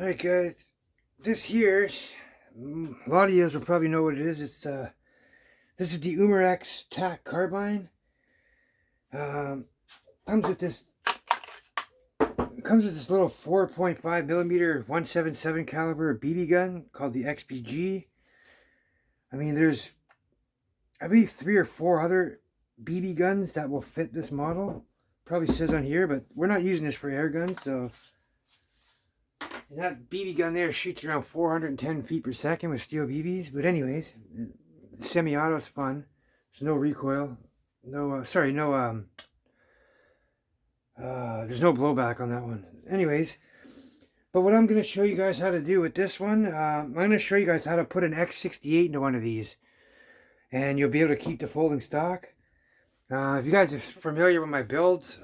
Alright guys, this here, a lot of you will probably know what it is. This is the Umarex tack carbine. Um, comes with this little 4.5 millimeter 177 caliber BB gun called the XPG. I mean, there's I believe 3 or 4 other BB guns that will fit this model. Probably says on here, but we're not using this for air guns, so. And that BB gun there shoots around 410 feet per second with steel BBs. But anyways, semi-auto is fun. There's no recoil. There's no blowback on that one. Anyways, but what I'm going to show you guys how to do with this one, I'm going to show you guys how to put an X68 into one of these. And you'll be able to keep the folding stock. If you guys are familiar with my builds,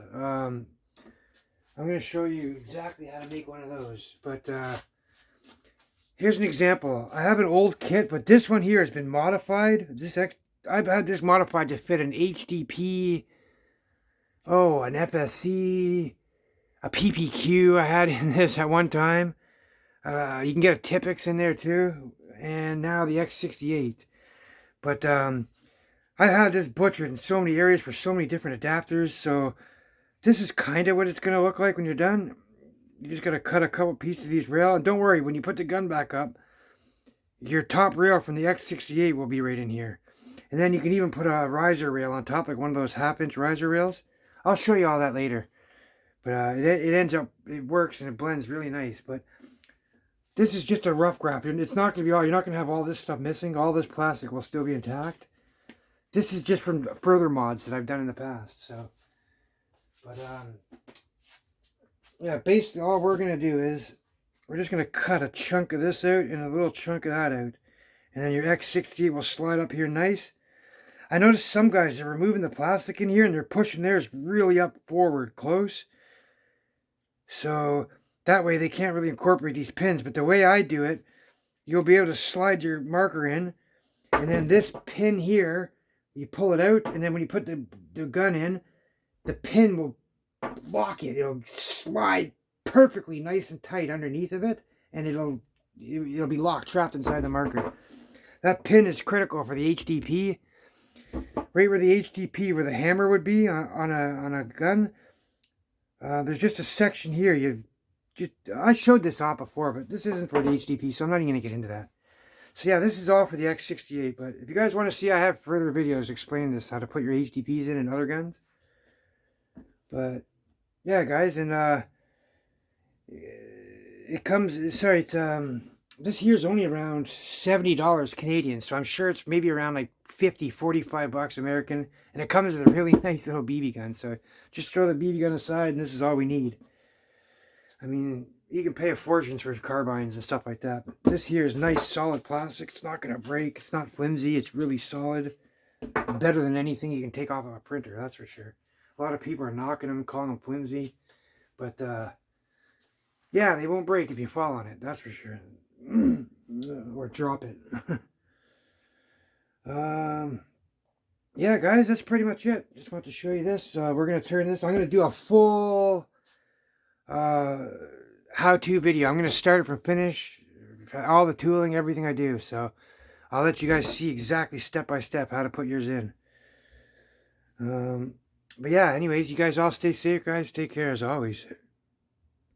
I'm going to show you exactly how to make one of those. But here's an example. I have an old kit, but this one here has been modified. I've had this modified to fit an HDP, an FSC, a PPQ I had in this at one time. You can get a Typix in there too. And now the X68. But I had this butchered in so many areas for so many different adapters, so this is kind of what it's going to look like when you're done. You just got to cut a couple pieces of these rail. And don't worry, when you put the gun back up, your top rail from the X68 will be right in here. And then you can even put a riser rail on top, like one of those half-inch riser rails. I'll show you all that later. But it works and it blends really nice. But this is just a rough graph. It's not going to be you're not going to have all this stuff missing. All this plastic will still be intact. This is just from further mods that I've done in the past, so. But, yeah, basically all we're going to do is we're just going to cut a chunk of this out and a little chunk of that out. And then your X68 will slide up here nice. I noticed some guys are removing the plastic in here and they're pushing theirs really up forward close. So that way they can't really incorporate these pins. But the way I do it, you'll be able to slide your marker in. And then this pin here, you pull it out. And then when you put the gun in, the pin will lock it. It'll slide perfectly nice and tight underneath of it, and it'll be locked, trapped inside the marker. That pin is critical for the HDP. Right where the HDP, where the hammer would be on a gun, there's just a section here. I showed this off before, but this isn't for the HDP, so I'm not even going to get into that. So yeah, this is all for the X68. But if you guys want to see, I have further videos explaining this, how to put your HDPs in and other guns. But yeah, guys, and this here's only around $70 Canadian, so I'm sure it's maybe around like 45 bucks American, and it comes with a really nice little BB gun. So just throw the BB gun aside, and this is all we need. I mean, you can pay a fortune for carbines and stuff like that, but this here is nice, solid plastic. It's not going to break. It's not flimsy. It's really solid. Better than anything you can take off of a printer, that's for sure. A lot of people are knocking them, calling them flimsy. But, yeah, they won't break if you fall on it. That's for sure. Or drop it. Yeah, guys, that's pretty much it. Just want to show you this. We're going to turn this. I'm going to do a full how-to video. I'm going to start it from finish. All the tooling, everything I do. So, I'll let you guys see exactly step-by-step how to put yours in. But yeah, anyways, you guys all stay safe, guys. Take care as always.